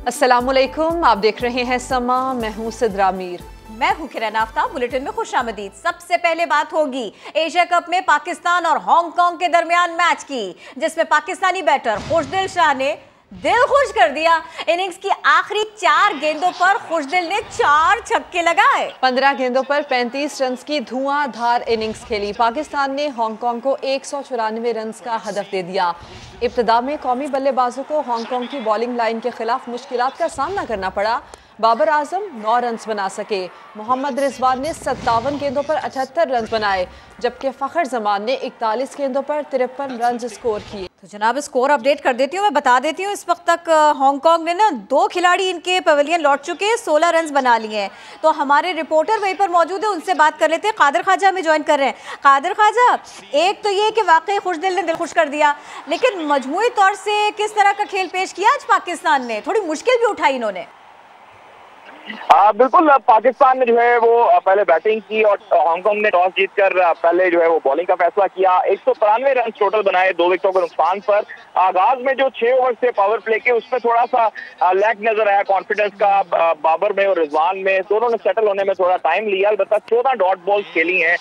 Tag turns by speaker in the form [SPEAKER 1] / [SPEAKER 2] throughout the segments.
[SPEAKER 1] अस्सलामुअलैकुम, आप देख रहे हैं समा। मैं हूं सिद्रा मीर।
[SPEAKER 2] मैं हूं किरण आफ्ताब। बुलेटिन में खुशामदीद। सबसे पहले बात होगी एशिया कप में पाकिस्तान और हांगकांग के दरमियान मैच की, जिसमें पाकिस्तानी बैटर खुशदिल शाह ने दिल खुश कर दिया। इनिंग्स की आखिरी 4 गेंदों पर खुशदिल ने 4 छक्के लगाए।
[SPEAKER 1] 15 गेंदों पर 35 रन की धुआंधार इनिंग्स खेली। पाकिस्तान ने हांगकांग को 194 रन का हदफ दे दिया। इब्तिदा में कौमी बल्लेबाजों को हांगकांग की बॉलिंग लाइन के खिलाफ मुश्किलात का सामना करना पड़ा। बाबर आजम 9 रन बना सके। मोहम्मद रिजवान ने 57 गेंदों पर 78 रन बनाए, जबकि फखर जमान ने 41 गेंदों पर 53 रन स्कोर किए।
[SPEAKER 2] तो जनाब स्कोर अपडेट कर देती हूँ, मैं बता देती हूँ। इस वक्त तक हांगकांग ने ना 2 खिलाड़ी इनके पवेलियन लौट चुके हैं, 16 रन बना लिए हैं। तो हमारे रिपोर्टर वहीं पर मौजूद है, उनसे बात कर लेते हैं। कादिर ख्वाजा हमें ज्वाइन कर रहे हैं। कादिर ख्वाजा, एक तो ये कि वाकई खुशदिल ने दिल खुश कर दिया, लेकिन मजमूई तौर से किस तरह का खेल पेश किया आज पाकिस्तान ने? थोड़ी मुश्किल भी उठाई इन्होंने।
[SPEAKER 3] बिल्कुल, पाकिस्तान ने जो है वो पहले बैटिंग की और हांगकांग ने टॉस जीतकर पहले जो है वो बॉलिंग का फैसला किया। 193 रन टोटल बनाए 2 विकेटों के नुकसान पर। आगाज में जो 6 ओवर से पावर प्ले के, उसमें थोड़ा सा लैक नजर आया कॉन्फिडेंस का बाबर में और रिजवान में। दोनों ने सेटल होने में थोड़ा टाइम लिया। अलबत्ता 14 डॉट बॉल्स खेली हैं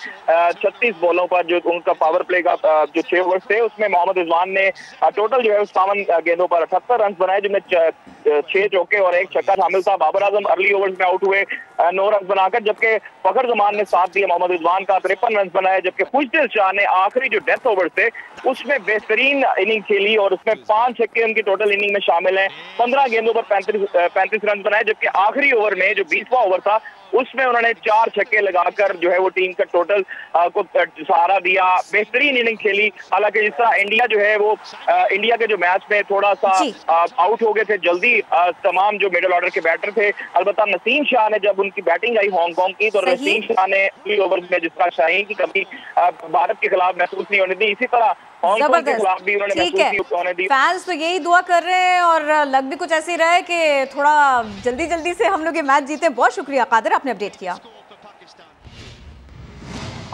[SPEAKER 3] 36 बॉलों पर। जो उनका पावर प्ले का जो 6 ओवर थे, उसमें मोहम्मद रिजवान ने टोटल जो है 57 गेंदों पर 78 रन बनाए, जिनमें 6 चौके और 1 छक्का शामिल था। बाबर आजम अर्ली ओवर्स में आउट हुए 9 रन बनाकर, जबकि फखर जमान ने साथ दिया मोहम्मद रिजवान का 53 रन बनाए। जबकि खुशदिल शाह ने आखिरी जो डेथ ओवर थे उसमें बेहतरीन इनिंग खेली और उसमें 5 छक्के उनकी टोटल इनिंग में शामिल हैं। 15 गेंदों पर 35 रन बनाए, जबकि आखिरी ओवर में जो 20वां ओवर था उसमें उन्होंने 4 छक्के लगाकर जो है वो टीम का टोटल को सहारा दिया। बेहतरीन इनिंग खेली। हालांकि जिस तरह इंडिया जो है वो इंडिया के जो मैच में थोड़ा सा आउट हो गए थे जल्दी तमाम जो मिडिल ऑर्डर के बैटर थे। अलबत्ता नसीम शाह ने जब उनकी बैटिंग आई हांगकांग की, तो नसीम शाह ने अगली ओवर में जिस तरह शाहीन की कमी भारत के खिलाफ महसूस नहीं होने दी, इसी तरह हांगकांग के खिलाफ भी उन्होंने महसूस नहीं होने दी।
[SPEAKER 2] फैंस तो यही दुआ कर रहे हैं और लग भी कुछ ऐसे ही रहा है कि थोड़ा जल्दी से हम लोग ये मैच जीते। बहुत शुक्रिया कादिर, आपने अपडेट किया।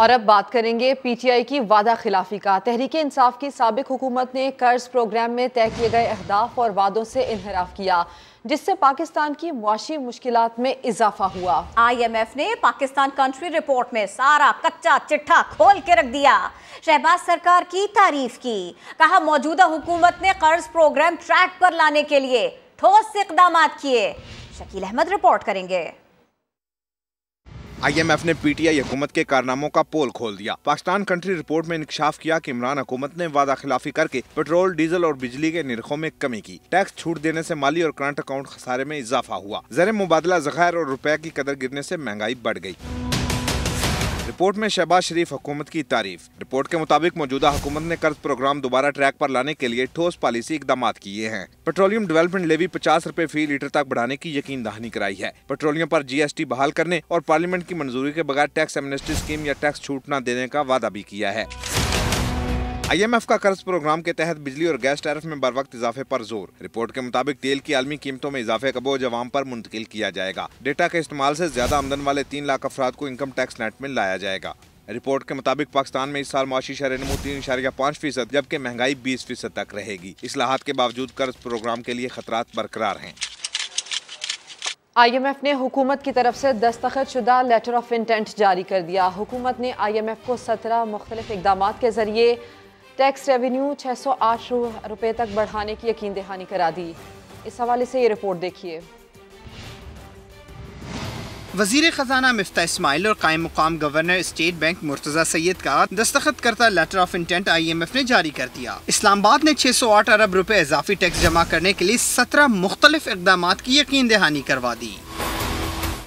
[SPEAKER 1] और अब बात करेंगे पीटीआई की वादा खिलाफी का। तहरीक इंसाफ की साबिक हुकूमत ने कर्ज प्रोग्राम में तय किए गए अहदाफ और वादों से इनहराफ किया, जिससे पाकिस्तान की मुआशी मुश्किलात में इजाफा हुआ।
[SPEAKER 2] IMF ने पाकिस्तान कंट्री रिपोर्ट में सारा कच्चा चिट्ठा खोल के रख दिया। शहबाज सरकार की तारीफ की, कहा मौजूदा हुकूमत ने कर्ज प्रोग्राम ट्रैक पर लाने के लिए ठोस इक़दाम किए। शकील अहमद रिपोर्ट करेंगे।
[SPEAKER 4] IMF ने पीटीआई हुकूमत के कारनामों का पोल खोल दिया। पाकिस्तान कंट्री रिपोर्ट में इंकशाफ किया कि इमरान हुकूमत ने वादा खिलाफी करके पेट्रोल, डीजल और बिजली के निर्खों में कमी की। टैक्स छूट देने से माली और करंट अकाउंट खसारे में इजाफा हुआ। ज़र मुबादला ज़खायर और रुपए की कदर गिरने से महंगाई बढ़ गई। रिपोर्ट में शहबाज शरीफ हुकूमत की तारीफ। रिपोर्ट के मुताबिक मौजूदा हुकूमत ने कर्ज प्रोग्राम दोबारा ट्रैक पर लाने के लिए ठोस पॉलिसी इकदाम किए हैं। पेट्रोलियम डेवलपमेंट लेवी 50 रुपए फी लीटर तक बढ़ाने की यकीन दहानी कराई है। पेट्रोलियम पर GST बहाल करने और पार्लियामेंट की मंजूरी के बगैर टैक्स एमनेस्टी स्कीम या टैक्स छूट न देने का वादा भी किया है। IMF का कर्ज प्रोग्राम के तहत बिजली और गैस टैरिफ में बर वक्त इजाफे पर जोर। रिपोर्ट के मुताबिक तेल की आलमी कीमतों में इजाफे का बोझ अवाम पर मुंतकिल किया जाएगा। डेटा के इस्तेमाल से ज्यादा आमदन वाले 3 लाख अफराद को इनकम टैक्स नेट में लाया जाएगा। रिपोर्ट के मुताबिक पाकिस्तान में इस साल माशी शरह-ए-नमू 3.5%, जबकि महंगाई 20% तक रहेगी। इस्लाहात के बावजूद कर्ज प्रोग्राम के लिए खतरात बरकरार हैं।
[SPEAKER 1] IMF ने हुकूमत की तरफ से दस्तखत शुदा लेटर ऑफ इंटेंट जारी कर दिया। हुकूमत ने IMF को 17 मुख्तलिफ इकदाम के जरिए टैक्स रेवेन्यू 608 रुपये तक बढ़ाने की यकीन दहानी करा दी। इस हवाले से ये रिपोर्ट देखिए।
[SPEAKER 5] वजीर खजाना मिफ्ता इस्माइल और कायम मुकाम governor state bank Murtaza Syed का दस्तखत करता लेटर ऑफ इंटेंट IMF ने जारी कर दिया। इस्लामाबाद ने 608 अरब रुपए इजाफी टैक्स जमा करने के लिए 17 मुख्तलिफ इकदाम की यकीन दहानी करवा दी।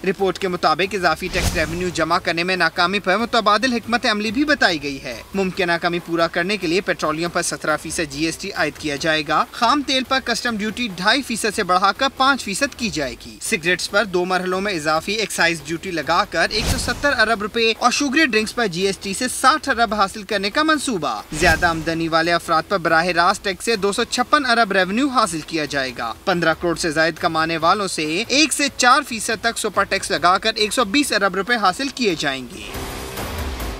[SPEAKER 5] रिपोर्ट के मुताबिक इजाफी टैक्स रेवेन्यू जमा करने में नाकामी पर मुतबादिल हिकमत अमली भी बताई गई है। मुमकिन कमी पूरा करने के लिए पेट्रोलियम पर 17% GST आयद किया जाएगा। खाम तेल पर कस्टम ड्यूटी 2.5% से बढ़ाकर 5% की जाएगी। सिगरेट्स पर 2 मरहलों में इजाफी एक्साइज ड्यूटी लगाकर 170 अरब रुपए और शुगरी ड्रिंक्स पर GST से 60 अरब हासिल करने का मंसूबा। ज्यादा आमदनी वाले अफराद पर बराह रास्त टैक्स से 256 अरब रेवेन्यू हासिल किया जाएगा। 15 करोड़ से ज्यादा कमाने वालों से 1 से 4% तक सुपर टैक्स लगाकर 120 अरब रुपए हासिल किए जाएंगे।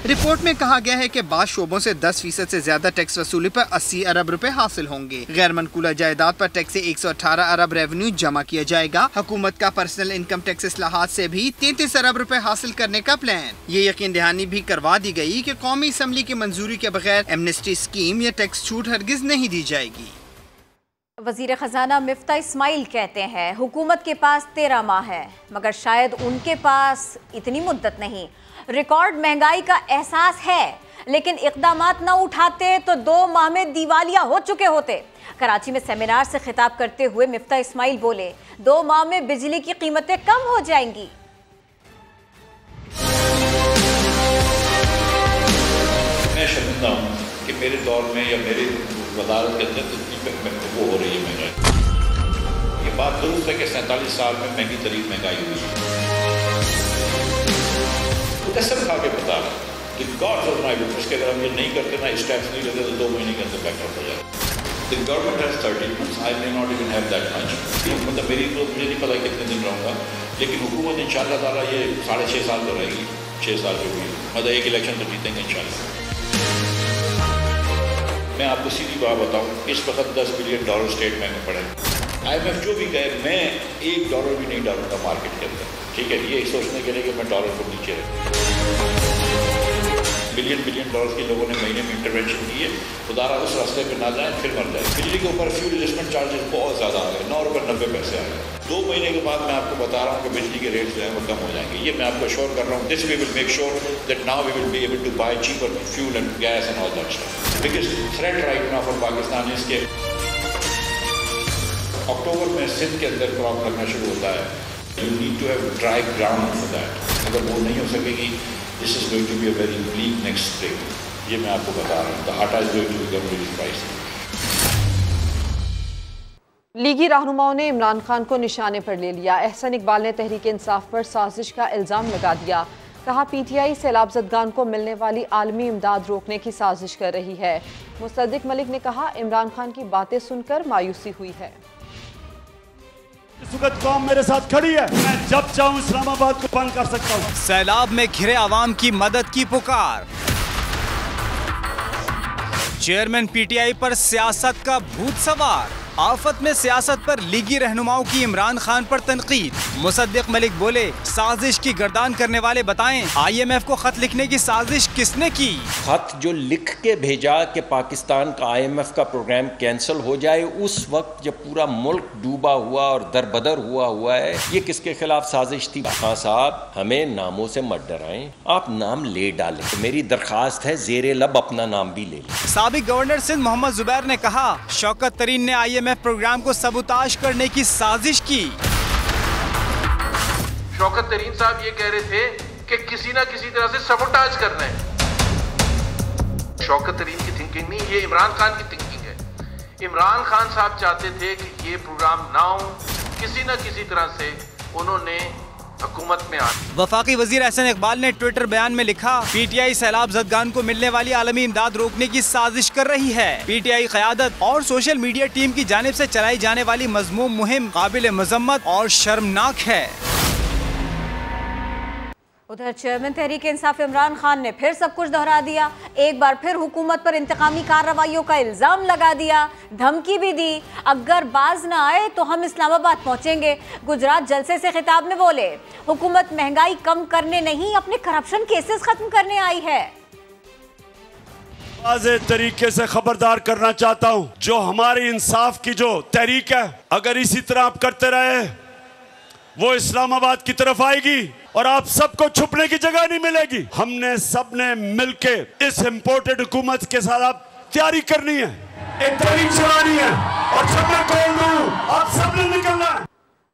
[SPEAKER 5] रिपोर्ट में कहा गया है कि बाद शोबों से 10% से ज्यादा टैक्स वसूली पर 80 अरब रुपए हासिल होंगे। गैर मनकूला जायदाद पर टैक्स से 118 अरब रेवेन्यू जमा किया जाएगा। हुकूमत का पर्सनल इनकम टैक्स इस्लाहात से भी 33 अरब रुपए हासिल करने का प्लान। ये यकीन दहानी भी करवा दी गई कि कौमी असम्बली की मंजूरी के बगैर एमनेस्टी स्कीम या टैक्स छूट हरगिज नहीं दी जाएगी।
[SPEAKER 2] वजीर खजाना मिफ्ता इस्माइल कहते हैं हुकूमत के पास 13 माह है, मगर शायद उनके पास इतनी मुद्दत नहीं। रिकॉर्ड महंगाई का एहसास है, लेकिन इक़दामात न उठाते तो 2 माह में दिवालिया हो चुके होते। कराची में सेमिनार से खिताब करते हुए मिफ्ता इस्माइल बोले, 2 माह में बिजली की कीमतें कम हो जाएंगी।
[SPEAKER 6] मैं शर्मिंदा हूँ कि मेरे दौर में या मेरी वजारत के अंदर इतनी वो हो रही है महंगाई। ये बात दुरुस्त है कि 47 साल में महंगी तरीन महंगाई हुई है। तो कसम खा के बता रहा हूँ कि गॉड ऑफ माय विटनेस के अगर हम ये नहीं करते ना, इस टैक्स नहीं लेते तो 2 महीने के अंदर बैकआउट हो जाएगा। The government has 13 months. I may not even have that much. मतलब मेरी तो मुझे नहीं पता कितने दिन रहूँगा, लेकिन हुकूमत इंशाल्लाह ताला ये 6.5 साल तो रहेगी। 6 साल जो भी मतलब एक इलेक्शन तो जीतेंगे इंशाल्लाह। मैं आपको सीधी बात बताऊँ, इस वक्त $10 बिलियन स्टेट बैंक में पड़े। IMF जो भी कहे, मैं $1 भी नहीं डालूंगा मार्केट के अंदर, ठीक है। ये सोचने के लिए कि मैं डॉलर को नीचे रखूँ। बिलियन डॉलर्स के लोगों ने महीने में इंटरवेंशन किए, खुदारा उस रास्ते पे ना जाए फिर मर जाए। बिजली के ऊपर फ्यूल एडजस्टमेंट चार्जेस बहुत ज़्यादा आ गए, ₹9.90 आ गए। 2 महीने के बाद मैं आपको बता रहा हूँ कि बिजली के रेट जो है वो कम हो जाएंगे। ये मैं आपको श्योर कर रहा हूँ। This we will make sure that now we will be able to buy cheaper fuel and gas and all that stuff. Biggest threat right now for Pakistan is के अक्टूबर में सिंध के अंदर क्रॉप लगना शुरू होता है। You need to have dry ground for that. अगर वो नहीं हो सकेगी, this is going to be a very bleak next spring. ये मैं आपको बता रहा हूँ। The atta is going to become really pricey.
[SPEAKER 1] लीगी रहनुमाओं ने इमरान खान को निशाने पर ले लिया। एहसन इकबाल ने तहरीक इंसाफ पर साजिश का इल्ज़ाम लगा दिया। कहा, PTI सैलाब ज़दगान को मिलने वाली आलमी इमदाद रोकने की साजिश कर रही है। मुस्तदिक मलिक ने कहा, इमरान खान की बातें सुनकर मायूसी हुई है।
[SPEAKER 7] इस वक्त कौम मेरे साथ खड़ी है, मैं जब चाहूं इस्लामाबाद को बंद कर सकता हूं।
[SPEAKER 8] सैलाब में घिरे आवाम की मदद की पुकार। चेयरमैन PTI पर सियासत का भूत सवार। आफत में सियासत पर लीगी रहनुमाओं की इमरान खान पर तनकीद। मुसद्दिक मलिक बोले, साजिश की गर्दान करने वाले बताएं, IMF को खत लिखने की साजिश किसने की?
[SPEAKER 9] खत जो लिख के भेजा कि पाकिस्तान का IMF का प्रोग्राम कैंसिल हो जाए, उस वक्त जब पूरा मुल्क डूबा हुआ और दरबदर हुआ है, ये किसके खिलाफ साजिश थी? खान साहब, हमें नामों से मत डराएं, आप नाम ले डालें। तो मेरी दरखास्त है, जेरे लब अपना नाम भी ले लें।
[SPEAKER 8] साबिक गवर्नर सिंध मोहम्मद जुबैर ने कहा, शौकत तरीन ने IMF प्रोग्राम को सबूताज करने की साजिश की।
[SPEAKER 10] शौकत तरीन साहब ये कह रहे थे कि किसी ना किसी तरह से सबूताज करना है। शौकत तरीन की थिंकिंग नहीं, ये इमरान खान की थिंकिंग है। इमरान खान साहब चाहते थे कि ये प्रोग्राम ना हो, किसी ना किसी तरह से उन्होंने हुकूमत में आ।
[SPEAKER 8] वफाकी वजीर एहसन इकबाल ने ट्विटर बयान में लिखा, PTI सैलाब ज़दगान को मिलने वाली आलमी इमदाद रोकने की साजिश कर रही है। PTI क़यादत और सोशल मीडिया टीम की जानिब से चलाई जाने वाली मज़मूम मुहिम काबिल मज़म्मत और शर्मनाक है।
[SPEAKER 2] उधर चेयरमैन तहरीक इंसाफ इमरान खान ने फिर सब कुछ दोहरा दिया। एक बार फिर हुकूमत पर इंतकामी कार्रवाइयों का इल्ज़ाम लगा दिया, धमकी भी दी, अगर बाज ना आए तो हम इस्लामाबाद पहुंचेंगे। गुजरात जलसे से खिताब में बोले, हुकूमत महंगाई कम करने नहीं, अपने करप्शन केसेस खत्म करने आई है।
[SPEAKER 7] वाज़े तरीके से खबरदार करना चाहता हूं, जो हमारी इंसाफ की जो तहरीक है, अगर इसी तरह आप करते रहे, वो इस्लामाबाद की तरफ आएगी और आप सबको छुपने की जगह नहीं मिलेगी। हमने सबने मिलके इस इम्पोर्टेड हुकूमत के साथ आप तैयारी करनी है, एक तहरीक चलानी है और जब मैं कॉल दूं आप सबने निकलना है।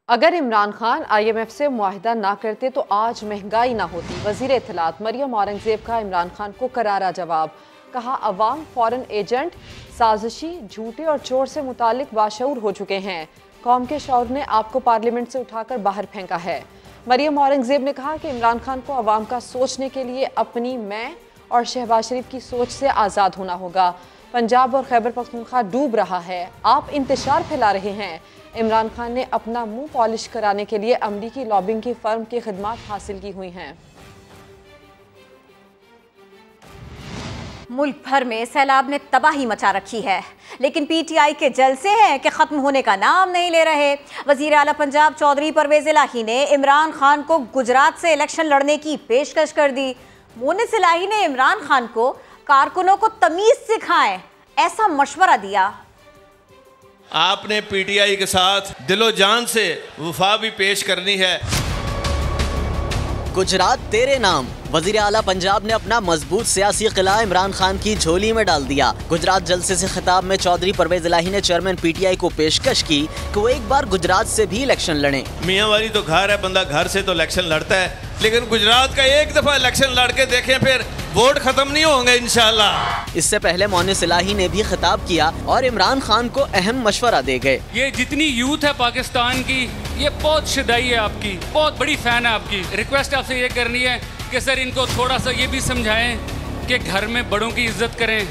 [SPEAKER 1] अगर इमरान खान IMF से मुआहिदा ना करते तो आज महंगाई ना होती। वजीर इत्तलात मरियम औरंगजेब का इमरान खान को करारा जवाब। कहा, अवाम फॉरेन एजेंट, साजिशी, झूठे और चोर से मुतालिक बाशऊर हो चुके हैं। कौम के शौर ने आपको पार्लियामेंट से उठाकर बाहर फेंका है। मरियम औरंगजेब ने कहा कि इमरान खान को अवाम का सोचने के लिए अपनी मैं और शहबाज शरीफ की सोच से आज़ाद होना होगा। पंजाब और खैबर पख्तूनख्वा डूब रहा है, आप इंतशार फैला रहे हैं। इमरान खान ने अपना मुंह पॉलिश कराने के लिए अमरीकी लॉबिंग की फर्म की खिदमात हासिल की हुई हैं।
[SPEAKER 2] मुल्क भर में सैलाब ने तबाही मचा रखी है, लेकिन पीटीआई के जलसे हैं कि खत्म होने का नाम नहीं ले रहे। वजीर आला पंजाब चौधरी परवेज इलाही ने इमरान खान को गुजरात से इलेक्शन लड़ने की पेशकश कर दी। मोनिस इलाही ने इमरान खान को कारकुनों को तमीज सिखाएं ऐसा मशवरा दिया।
[SPEAKER 11] आपने पीटीआई के साथ दिलो जान से वफा भी पेश करनी है।
[SPEAKER 12] गुजरात तेरे नाम, वजीर आला पंजाब ने अपना मजबूत सियासी किला इमरान खान की झोली में डाल दिया। गुजरात जलसे से खिताब में चौधरी परवेज इलाही ने चेयरमैन पीटीआई को पेशकश की कि वो एक बार गुजरात से भी इलेक्शन लड़ें।
[SPEAKER 11] मियाँ वाली तो घर है, बंदा घर से तो इलेक्शन लड़ता है, लेकिन गुजरात का एक दफा इलेक्शन लड़ के देखें, फिर वोट खत्म नहीं होंगे इंशाल्लाह।
[SPEAKER 12] इससे पहले मोनिस इलाही ने भी खिताब किया और इमरान खान को अहम मशवरा दे गए।
[SPEAKER 13] ये जितनी यूथ है पाकिस्तान की, ये बहुत शुदाई है आपकी, बहुत बड़ी फैन है आपकी। रिक्वेस्ट आपसे ये करनी है कि सर इनको थोड़ा सा ये भी समझाएं कि घर में बड़ों की इज्जत करें,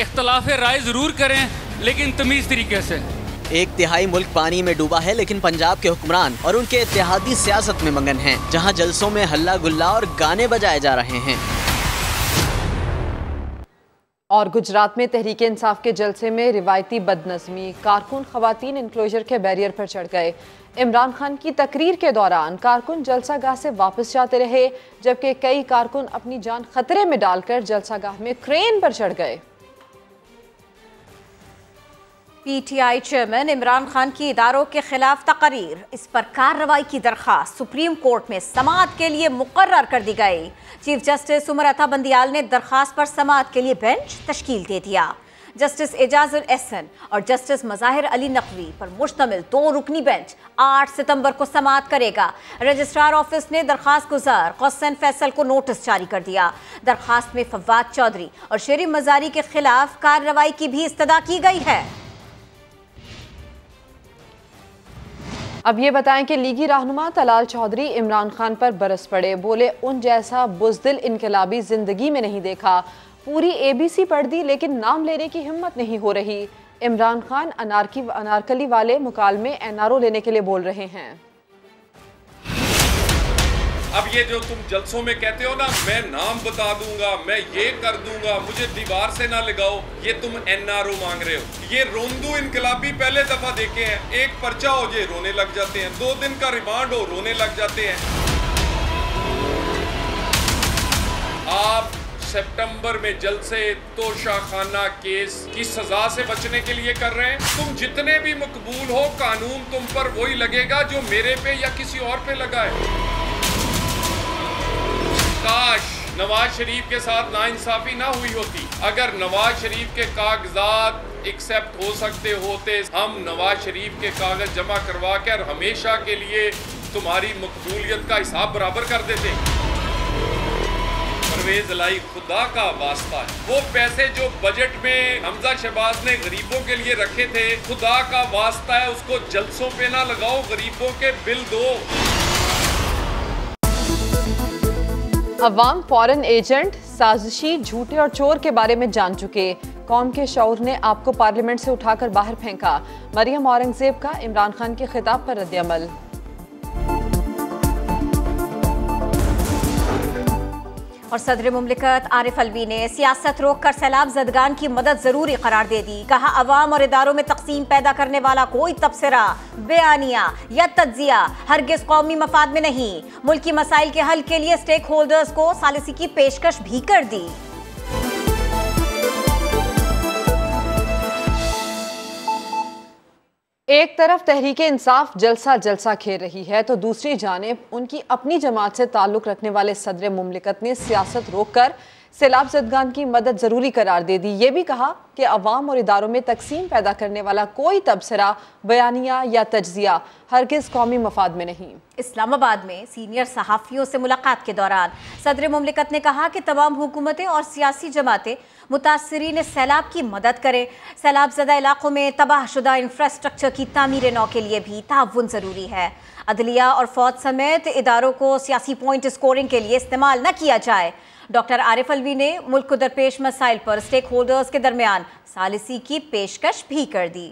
[SPEAKER 13] इख्तलाफ राय ज़रूर करें लेकिन तमीज़ तरीके से।
[SPEAKER 12] एक तिहाई मुल्क पानी में डूबा है, लेकिन पंजाब के हुक्मरान और उनके इत्तेहादी सियासत में मगन हैं, जहां जलसों में हल्ला गुल्ला और गाने बजाए जा रहे हैं।
[SPEAKER 1] और गुजरात में तहरीक इंसाफ के जलसे में रिवायती बदनज़मी, कारकुन खवातीन इनक्लोजर के बैरियर पर चढ़ गए। इमरान खान की तकरीर के दौरान कारकुन जलसागाह से वापस जाते रहे, जबकि कई कारकुन अपनी जान खतरे में डालकर जलसागाह में क्रेन पर चढ़ गए।
[SPEAKER 2] पीटीआई चेयरमैन इमरान खान की इदारों के खिलाफ तकरीर, इस पर कार्रवाई की दरख्वास्त सुप्रीम कोर्ट में समाअत के लिए मुकर्रर कर दी गई। चीफ जस्टिस उमर अता बंदियाल ने दरख्वास्त पर समाअत के लिए बेंच तश्कील दे दिया। जस्टिस एजाजुल एहसन और जस्टिस मज़ाहिर अली नकवी पर मुश्तमिल 2 रुकनी बेंच 8 सितंबर को समाअत करेगा। रजिस्ट्रार ऑफिस ने दरख्वास्त गुजार क़ुस्सैन फैसल को नोटिस जारी कर दिया। दरख्वास्त में फवाद चौधरी और शेरी मजारी के खिलाफ कार्रवाई की भी इस्तदा की गई है।
[SPEAKER 1] अब ये बताएं कि लीगी रहनुमा तलाल चौधरी इमरान खान पर बरस पड़े, बोले उन जैसा बुज़दिल इनकलाबी जिंदगी में नहीं देखा। पूरी एबीसी पढ़ दी लेकिन नाम लेने की हिम्मत नहीं हो रही। इमरान खान अनारकली वाले मुकालमे एनआरओ लेने के लिए बोल रहे हैं।
[SPEAKER 14] अब ये जो तुम जलसों में कहते हो ना, मैं नाम बता दूंगा, मैं ये कर दूंगा, मुझे दीवार से ना लगाओ, ये तुम एनआरओ मांग रहे हो। ये रोंदू इनकलाबी पहले दफा देखे हैं, एक पर्चा हो जाए रोने लग जाते हैं, 2 दिन का रिमांड हो रोने लग जाते हैं। आप सितंबर में जलसे तोशाखाना केस की सजा से बचने के लिए कर रहे हैं। तुम जितने भी मकबूल हो, कानून तुम पर वही लगेगा जो मेरे पे या किसी और पे लगा है। काश नवाज शरीफ के साथ नाइंसाफी ना हुई होती। अगर नवाज शरीफ के कागजात एक्सेप्ट हो सकते होते, हम नवाज शरीफ के कागज जमा करवा कर हमेशा के लिए तुम्हारी मकबूलियत का हिसाब बराबर कर देते। परवेज इलाही खुदा का वास्ता है, वो पैसे जो बजट में हमजा शहबाज ने गरीबों के लिए रखे थे, खुदा का वास्ता है उसको जलसों पे ना लगाओ, गरीबों के बिल दो।
[SPEAKER 1] अवाम फॉरेन एजेंट, साजिशी, झूठे और चोर के बारे में जान चुके। कौम के शऊर ने आपको पार्लियामेंट से उठाकर बाहर फेंका। मरियम औरंगजेब का इमरान खान के खिताब पर रद्द-ए-अमल।
[SPEAKER 2] और सदर मुमलिकत आरिफ अलवी ने सियासत रोककर सैलाब ज़दगान की मदद ज़रूरी करार दे दी। कहा अवाम और इदारों में तकसीम पैदा करने वाला कोई तबसरा, बयानिया या तज्जिया हरगिज़ कौमी मफाद में नहीं। मुल्की मसाइल के हल के लिए स्टेक होल्डर्स को सालिसी की पेशकश भी कर दी।
[SPEAKER 1] एक तरफ तहरीके इंसाफ जलसा खेल रही है, तो दूसरी जानिब उनकी अपनी जमात से ताल्लुक़ रखने वाले सदर मुमलिकत ने सियासत रोककर सैलाब ज़दगान की मदद ज़रूरी करार दे दी। ये भी कहा कि अवाम और इदारों में तकसीम पैदा करने वाला कोई तबसरा, बयानिया या तज्जिया हरगिज़ कौमी मफाद में नहीं।
[SPEAKER 2] इस्लामाबाद में सीनियर सहाफ़ियों से मुलाकात के दौरान सदर मुमलिकत ने कहा कि तमाम हुकूमतें और सियासी जमातें मुतासिरीन सैलाब की मदद करें। सैलाब ज़दा इलाकों में तबाहशुदा इंफ्रास्ट्रक्चर की तामीर नौ के लिए भी ताउन ज़रूरी है। अदलिया और फौज समेत इदारों को सियासी पॉइंट स्कोरिंग के लिए इस्तेमाल न किया जाए। डॉक्टर आरिफ अलवी ने मुल्क को दरपेश मसाइल पर स्टेक होल्डर्स के दरमियान सालिसी की पेशकश भी कर दी।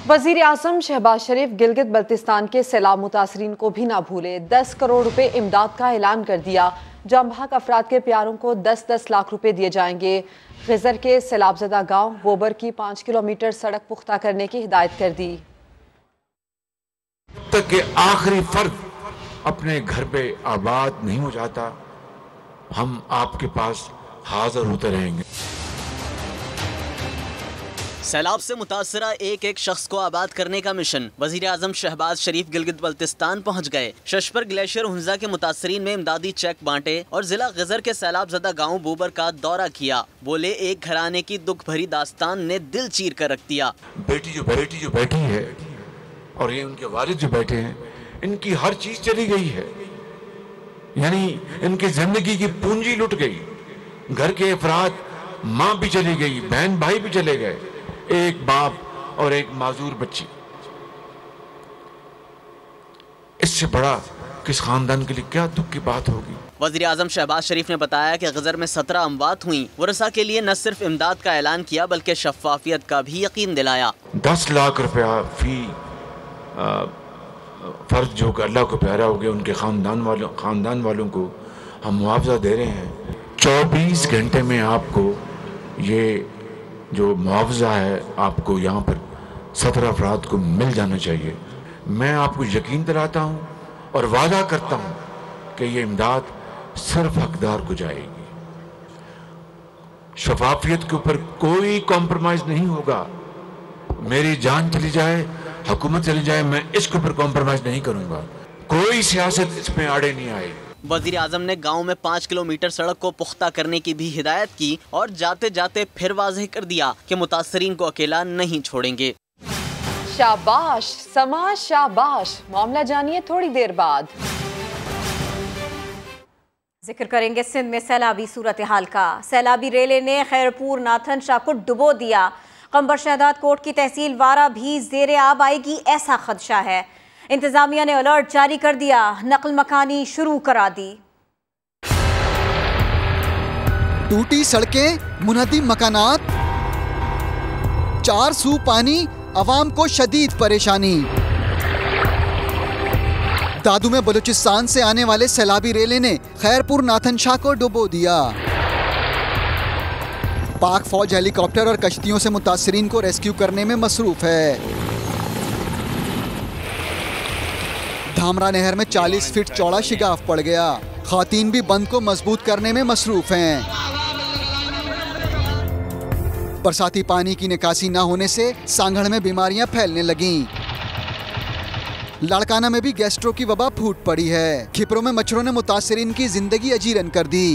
[SPEAKER 1] वजीर आजम शहबाज शरीफ गिलगित बल्तिस्तान के सैलाब मुतासरीन को भी ना भूले, 10 करोड़ रुपए इमदाद का ऐलान कर दिया। जाम बहक अफराद के प्यारों को 10-10 लाख रुपए दिए जाएंगे। गिजर के सैलाबजदा गांव बोबर की 5 किलोमीटर सड़क पुख्ता करने की हिदायत कर दी।
[SPEAKER 15] तक के आखिरी फर्द अपने घर पे आबाद नहीं हो जाता, हम आपके पास हाजिर होते रहेंगे।
[SPEAKER 12] सैलाब से मुतासरा एक एक शख्स को आबाद करने का मिशन। वजीर आजम शहबाज शरीफ गिलगित बल्तिस्तान पहुँच गए। शशपर ग्लेशियर हुंजा के मुतासरीन में इमदादी चेक बांटे और जिला गिजर के सैलाब ज़दा गाँव बोबर का दौरा किया। बोले, एक घराने की दुख भरी दास्तान ने दिल चीर कर रख दिया।
[SPEAKER 15] बेटी जो बैठी है और ये उनके वालिद जो बैठे हैं, इनकी हर चीज चली गई है, यानी इनकी जिंदगी की पूंजी लुट गई। घर के अफराद, माँ भी चली गई, बहन भाई भी चले गए, एक बाप और एक माजूर बच्ची। इससे बड़ा किस खानदान के लिए क्या दुख की बात होगी।
[SPEAKER 12] वज़ीर आज़म शहबाज शरीफ ने बताया कि ग़ज़र में 17 अमवात हुई। वरसा के लिए न सिर्फ इमदाद का ऐलान किया बल्कि शफ़ाफियत का भी यकीन दिलाया।
[SPEAKER 15] 10 लाख रुपया फी फर्ज जो अल्लाह को प्यारा हो गया, उनके खानदान वालों को हम मुआवजा दे रहे हैं। 24 घंटे में आपको ये जो मुआवजा है, आपको यहाँ पर 17 अफराद को मिल जाना चाहिए। मैं आपको यकीन दिलाता हूँ और वादा करता हूँ कि ये इमदाद सिर्फ हकदार को जाएगी। शफाफियत के ऊपर कोई कॉम्प्रोमाइज नहीं होगा। मेरी जान चली जाए, हुकूमत चली जाए, मैं इसके ऊपर कॉम्प्रोमाइज नहीं करूंगा। कोई सियासत इसमें आड़े नहीं आए।
[SPEAKER 12] वज़ीर आज़म ने गांव में 5 किलोमीटर सड़क को पुख्ता करने की भी हिदायत की और जाते जाते फिर वाज़ेह कर दिया कि मुतासरीन को अकेला नहीं छोड़ेंगे।
[SPEAKER 1] शाबाश समाज शाबाश, मामला जानिए थोड़ी देर बाद।
[SPEAKER 2] जिक्र करेंगे सिंध में सैलाबी सूरत हाल का। सैलाबी रेले ने खैरपुर नाथन शाह को डुबो दिया। कंबर शहदाद कोट की तहसील वारा भी ज़ेरे आब आएगी, ऐसा खदशा है। इंतजामिया ने अलर्ट जारी कर दिया, नकल मकानी शुरू करा दी।
[SPEAKER 16] टूटी सड़कें, मुनहदिम मकानात, 4 सू पानी, अवाम को शदीद परेशानी। दादू में बलूचिस्तान से आने वाले सैलाबी रेले ने खैरपुर नाथन शाह को डुबो दिया। पाक फौज हेलीकॉप्टर और कश्तियों से मुतासरीन को रेस्क्यू करने में मसरूफ है। धामरा नहर में 40 फीट चौड़ा शिगाफ पड़ गया। खातीन भी बंद को मजबूत करने में मसरूफ हैं। बरसाती पानी की निकासी न होने से सांगड़ में बीमारियां फैलने लगीं। लाड़काना में भी गैस्ट्रो की वबा फूट पड़ी है। खिपरों में मच्छरों ने मुतासरीन की जिंदगी अजीरन कर दी।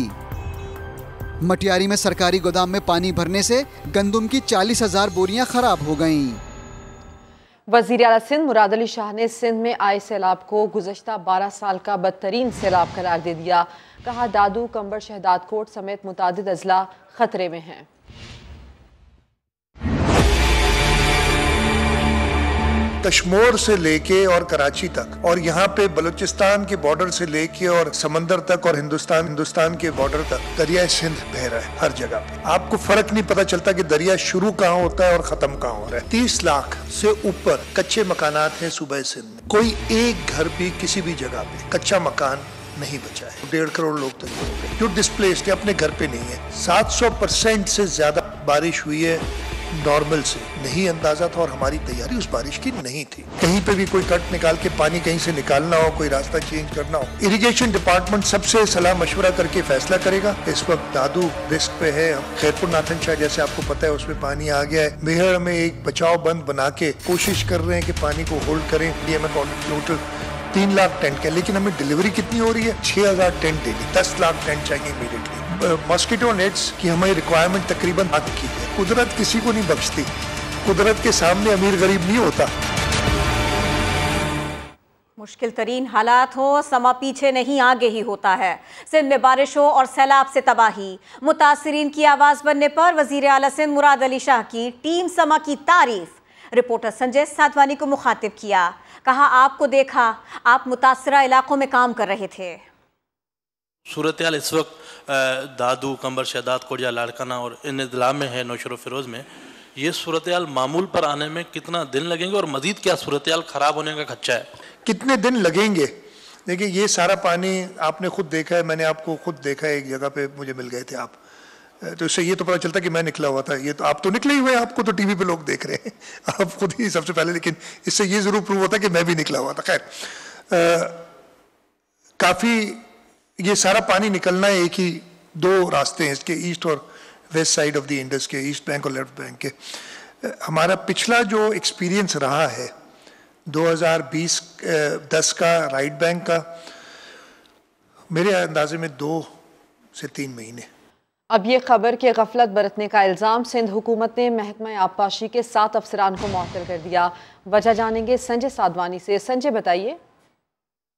[SPEAKER 16] मटियारी में सरकारी गोदाम में पानी भरने से गंदुम की 40,000 बोरियां खराब हो गईं।
[SPEAKER 1] वज़ीर आला सिंध मुराद अली शाह ने सिंध में आए सैलाब को गुज़श्ता 12 साल का बदतरीन सैलाब करार दे दिया। कहा, दादू, कंबर शहदाद कोट समेत मुतादिद अजला खतरे में हैं।
[SPEAKER 17] कश्मीर से लेके और कराची तक और यहाँ पे बलूचिस्तान के बॉर्डर से लेके और समंदर तक और हिंदुस्तान के बॉर्डर तक दरिया सिंध बह रहा है। हर जगह पे आपको फर्क नहीं पता चलता कि दरिया शुरू कहाँ होता है और खत्म कहाँ हो रहा है। 30 लाख से ऊपर कच्चे मकानात हैं सूबे सिंध में। कोई एक घर भी किसी भी जगह पे कच्चा मकान नहीं बचा है। 1.5 करोड़ लोग तो जो डिस्प्लेस्ड है, अपने घर पे नहीं है। 700% से ज्यादा बारिश हुई है नॉर्मल से। नहीं अंदाजा था और हमारी तैयारी उस बारिश की नहीं थी। कहीं पे भी कोई कट निकाल के पानी कहीं से निकालना हो, कोई रास्ता चेंज करना हो, इरिगेशन डिपार्टमेंट सबसे सलाह मशवरा करके फैसला करेगा। इस वक्त दादू रिस्क पे है। खैरपुर नाथन शाह जैसे आपको पता है उसमें पानी आ गया है। मेहर में एक बचाव बंद बना के कोशिश कर रहे हैं कि पानी को होल्ड करें। टोटल 3 लाख टेंट का, लेकिन हमें डिलीवरी कितनी हो रही है? 6,000 टेंट डेली। 10 लाख टेंट चाहिए इमीडिएटली। मॉस्किटो नेट्स की हमारी रिक्वायरमेंट तकरीबन हद की है। कुदरत किसी को नहीं बख्शती। कुदरत के सामने अमीर गरीब नहीं होता।
[SPEAKER 2] मुश्किल तरीन हालात हो, समा पीछे नहीं आगे ही होता है। सिंध में बारिशों और सैलाब से तबाही। मुतासरीन की आवाज बनने पर वजीर आला सिंध मुराद अली शाह की टीम समा की तारीफ। रिपोर्टर संजय साधवानी को मुखातिब किया। कहा, आपको देखा, आप मुतासरा इलाकों में काम कर रहे थे।
[SPEAKER 18] सूरत हाल इस वक्त दादू, कंबर शहदाद, कोट या लाड़काना और इन अजला में है, नौशर फिरोज़ में, ये सूरत हाल मामूल पर आने में कितना दिन लगेंगे और मजीद क्या सूरत हाल ख़राब होने का खदशा है?
[SPEAKER 17] कितने दिन लगेंगे? देखिए, ये सारा पानी आपने खुद देखा है, मैंने आपको खुद देखा है, एक जगह पे मुझे मिल गए थे आप, तो इससे ये तो पता चलता कि मैं निकला हुआ था। ये तो आप तो निकले ही हुए, आपको तो टीवी पे लोग देख रहे हैं, आप खुद ही सबसे पहले, लेकिन इससे ये ज़रूर प्रूव होता है कि मैं भी निकला हुआ था। खैर, काफ़ी ये सारा पानी निकलना है, एक ही दो रास्ते हैं इसके, ईस्ट और west side of the Indus के, ईस्ट बैंक और लेफ्ट बैंक के। हमारा पिछला जो एक्सपीरियंस रहा है 2020-10 का राइट बैंक का, मेरे अंदाजे में 2 से 3 महीने।
[SPEAKER 1] अब ये खबर के गफलत बरतने का इल्ज़ाम सिंध हुकूमत ने महकमा आबपाशी के 7 अफसरान को मुअत्तल कर दिया। वजह जानेंगे संजय साधवानी से। संजय, बताइए।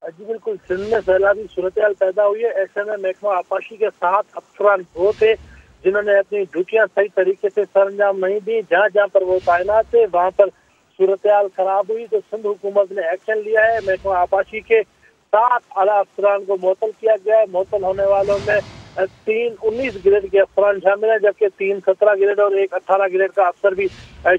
[SPEAKER 19] जी बिल्कुल, सिंध में सैलाबी सूरत हाल पैदा हुई है। ऐसे में महकमा आबपाशी के 7 अफसरान वो थे जिन्होंने अपनी ड्यूटियां सही तरीके से सरंजाम नहीं दी। जहाँ जहाँ पर वो तैनात थे वहाँ पर सूरत हाल खराब हुई, तो सिंध हुकूमत ने एक्शन लिया है। महकमा आबपाशी के 7 आला अफसरान को मुअत्तल किया गया है। मुअत्तल होने वालों में 3 19 ग्रेड के अफसरान शामिल है, जबकि 3 17 ग्रेड और 1 18 ग्रेड का अफसर भी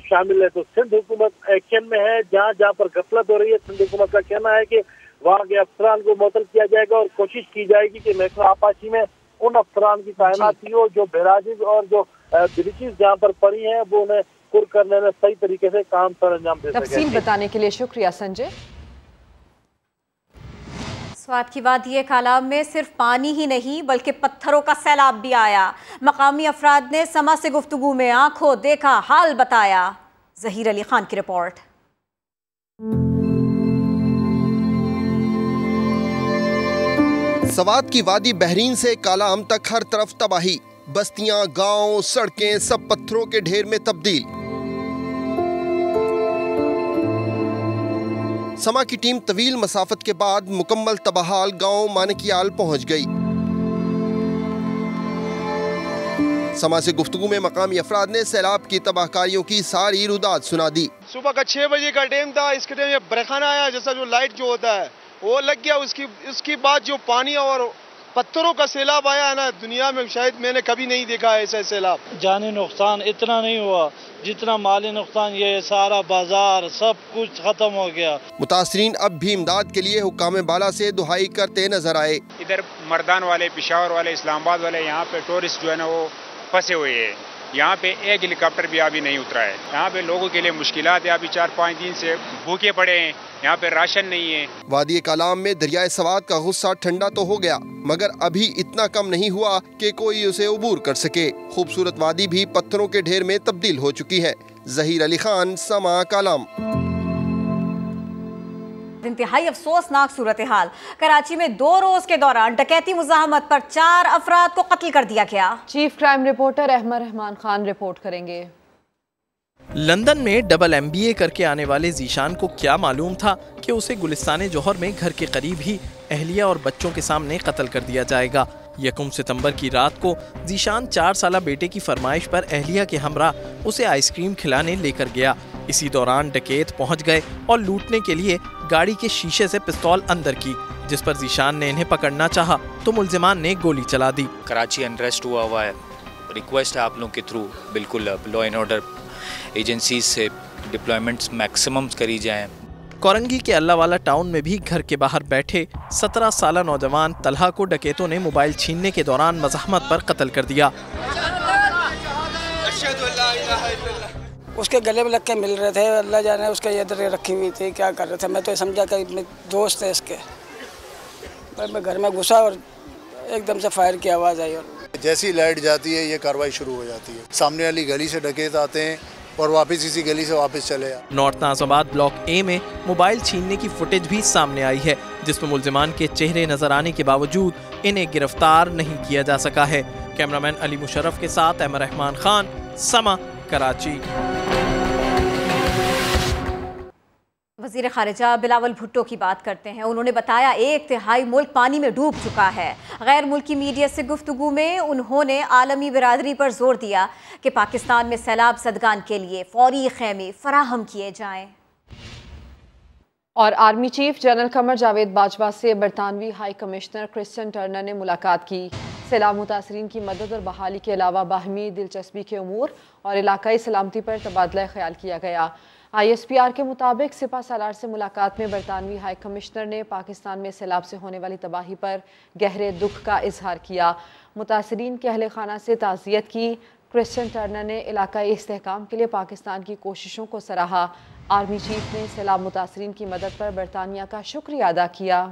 [SPEAKER 19] शामिल है। तो सिंध हुकूमत एक्शन में है। जहाँ जहाँ पर गफलत हो रही है, सिंध हुकूमत का कहना है कि वहाँ के अफसरान को मुअत्तल किया जाएगा और कोशिश की जाएगी कि महकमा आबपाशी में उन अफसरान की तैनाती हो जो बैराजेज और जो ब्रिजेस जहाँ पर पड़ी हैं वो उन्हें पुर करने में सही तरीके से काम सर अंजाम दे सके।
[SPEAKER 1] तफसील बताने के लिए शुक्रिया संजय।
[SPEAKER 2] स्वात की वादी ये कालाम में सिर्फ पानी ही नहीं बल्कि पत्थरों का सैलाब भी आया। मकामी अफराद ने समा से गुफ्तगू में आंखों देखा हाल बताया। जहीर अली खान की रिपोर्ट।
[SPEAKER 20] सवात की वादी बहरीन से कालाम तक हर तरफ तबाही, बस्तियां, गांव, सड़कें सब पत्थरों के ढेर में तब्दील। समा की टीम तवील मसाफत के बाद मुकम्मल तबाहाल गांव मानकियाल पहुंच गई। समा से गुफ्तगू में मकामी अफराद ने सैलाब की तबाहकारियों की सारी रुदात सुना दी।
[SPEAKER 21] सुबह का 6 बजे का टाइम था, इसके टाइम ये बरखाना आया, जैसा जो लाइट जो होता है वो लग गया। उसकी बाद जो पानी और पत्थरों का सैलाब आया है ना, दुनिया में शायद मैंने कभी नहीं देखा है ऐसा सैलाब।
[SPEAKER 22] जानी नुकसान इतना नहीं हुआ जितना माली नुकसान, ये सारा बाजार सब कुछ खत्म हो गया।
[SPEAKER 20] मुतासरीन अब भी इमदाद के लिए हुक्काम बाला से दुहाई करते नजर आए।
[SPEAKER 23] इधर मर्दान वाले, पेशावर वाले, इस्लामाबाद वाले यहाँ पे टूरिस्ट जो है ना वो फंसे हुए हैं। यहाँ पे एक हेलीकॉप्टर भी अभी नहीं उतरा है। यहाँ पे लोगों के लिए मुश्किलात है। अभी 4-5 दिन से भूखे पड़े हैं, यहाँ पे राशन नहीं है।
[SPEAKER 20] वादी कालाम में दरियाए सवात का गुस्सा ठंडा तो हो गया मगर अभी इतना कम नहीं हुआ कि कोई उसे उबूर कर सके। खूबसूरत वादी भी पत्थरों के ढेर में तब्दील हो चुकी है। जहीर अली खान, समा कालाम।
[SPEAKER 2] इंतहाई अफसोसनाक सूरत हाल। कराची में 2 रोज के दौरान डकैती मुज़ाहमत पर 4 अफराद को कत्ल कर दिया गया।
[SPEAKER 1] Chief crime reporter Ahmed Rahman Khan report करेंगे।
[SPEAKER 24] लंदन में डबल MBA करके आने वाले जीशान को क्या मालूम था कि उसे गुलिस्तान जौहर में घर के करीब ही अहलिया और बच्चों के सामने कत्ल कर दिया जाएगा। 1 सितंबर की रात को जीशान 4 साला बेटे की फरमाइश पर अहलिया के हमरा उसे आइसक्रीम खिलाने लेकर गया। इसी दौरान डकैत पहुंच गए और लूटने के लिए गाड़ी के शीशे से पिस्तौल अंदर की, जिस पर जीशान ने इन्हें पकड़ना चाहा तो मुल्जिमान ने गोली चला दी।
[SPEAKER 25] कराची अनरेस्ट हुआ है। रिक्वेस्ट है आप लोगों के थ्रू बिल्कुल लॉ एंड ऑर्डर एजेंसी से डिप्लॉयमेंट्स मैक्सिमम करी जाएं।
[SPEAKER 24] कोरंगी के अल्लाहवाला टाउन में भी घर के बाहर बैठे 17 साला नौजवान तलहा को डकैतों ने मोबाइल छीनने के दौरान मज़ाहमत पर कत्ल कर दिया।
[SPEAKER 26] उसके गले में लग के मिल रहे थे, अल्लाह जाने उसका ये इधर रखी हुई थी, क्या कर रहे थे। मैं तो समझा कि मेरे दोस्त है इसके। मैं घर में घुसा और एकदम से फायर की आवाज़ आई और
[SPEAKER 27] जैसी लाइट जाती है ये कार्रवाई शुरू हो जाती है। सामने वाली गली से डकैत आते हैं और वापस इसी गली से वापस चले जाते।
[SPEAKER 24] नॉर्थ नाज़ाबाद ब्लॉक A में मोबाइल छीनने की फुटेज भी सामने आई है, जिसमें मुल्जिमान के चेहरे नजर आने के बावजूद इन्हें गिरफ्तार नहीं किया जा सका है। कैमरामैन अली मुशर्रफ के साथ अहमद रहमान खान, समा, कराची।
[SPEAKER 2] वज़ीर ख़ारिजा बिलावल भुट्टो की बात करते हैं। उन्होंने बताया 1/3 मुल्क पानी में डूब चुका है। गैर मुल्की मीडिया से गुफ्तगू में उन्होंने आलमी बिरादरी पर जोर दिया कि पाकिस्तान में सैलाब ज़दगान के लिए फौरी ख़ैमे फराहम किए जाएं।
[SPEAKER 1] और army chief general Qamar Javed Bajwa से बरतानवी हाई कमिश्नर क्रिस्टियन टर्नर ने मुलाकात की। सैलाब मुतासरीन की मदद और बहाली के अलावा बाहमी दिलचस्पी के उमूर और इलाकाई सलामती पर तबादला ख्याल किया गया। ISPR के मुताबिक सिपा सालार से मुलाकात में बरतानवी हाई कमिश्नर ने पाकिस्तान में सैलाब से होने वाली तबाही पर गहरे दुख का इजहार किया। मुतासरीन के अहले खाना से ताज़ियत की। क्रिश्चियन टर्नर ने इलाकाई इस्तेहकाम के लिए पाकिस्तान की कोशिशों को सराहा। आर्मी चीफ ने सैलाब मुतासरीन की मदद पर बरतानिया का शुक्रिया अदा किया।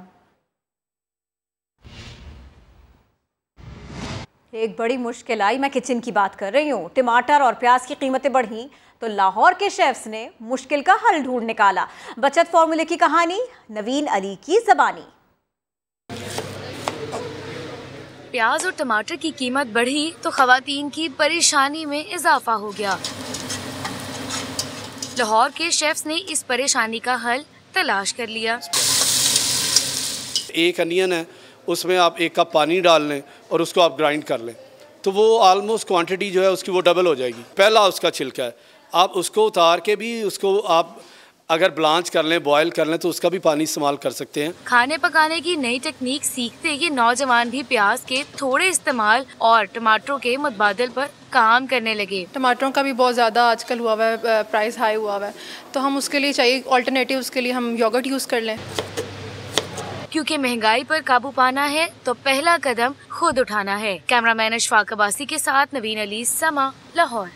[SPEAKER 2] एक बड़ी मुश्किल आई, मैं किचन की बात कर रही हूँ। टमाटर और प्याज की कीमतें बढ़ी तो लाहौर के शेफ्स ने मुश्किल का हल ढूंढ निकाला। बचत फॉर्मूले की कहानी नवीन अली की ज़बानी।
[SPEAKER 3] प्याज और टमाटर की कीमत बढ़ी तो खवातीन की परेशानी में इजाफा हो गया। लाहौर के शेफ्स ने इस परेशानी का हल तलाश कर लिया।
[SPEAKER 4] एक अनियन है, उसमें आप 1 कप पानी डाल लें और उसको आप ग्राइंड कर लें तो वो ऑलमोस्ट क्वांटिटी जो है उसकी वो डबल हो जाएगी। पहला उसका छिलका है, आप उसको उतार के भी उसको आप अगर ब्लांच कर लें, बॉयल कर लें तो उसका भी पानी इस्तेमाल कर सकते हैं।
[SPEAKER 3] खाने पकाने की नई टेक्निक सीखते ये नौजवान भी प्याज के थोड़े इस्तेमाल और टमाटरों के मुतबादल पर काम करने लगे।
[SPEAKER 5] टमाटरों का भी बहुत ज़्यादा आजकल हुआ हुआ है, प्राइस हाई हुआ हुआ है, तो हम उसके लिए चाहिए ऑल्टरनेटिव, उसके लिए हम योगर्ट यूज़ कर लें।
[SPEAKER 3] क्योंकि महंगाई पर काबू पाना है तो पहला कदम खुद उठाना है। कैमरामैन अशफाक अब्बासी के साथ नवीन अली, समा, लाहौर।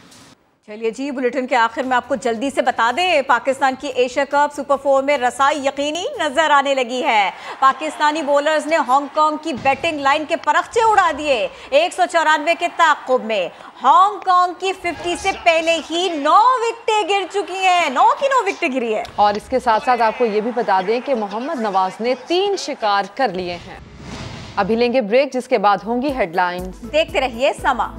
[SPEAKER 2] चलिए जी, बुलेटिन के आखिर में आपको जल्दी से बता दें, पाकिस्तान की एशिया कप सुपर 4 में रसाई यकीनी नजर आने लगी है। पाकिस्तानी बॉलर्स ने हांगकांग की बैटिंग लाइन के परखचे उड़ा दिए। 194 के ताक़ुब में हांगकांग की 50 से पहले ही 9 विकेटें गिर चुकी हैं। 9 की 9 विकेटें गिरी है।
[SPEAKER 1] और इसके साथ साथ आपको ये भी बता दें कि मोहम्मद नवाज ने 3 शिकार कर लिए हैं। अभी लेंगे ब्रेक, जिसके बाद होंगी हेडलाइंस।
[SPEAKER 2] देखते रहिए समा।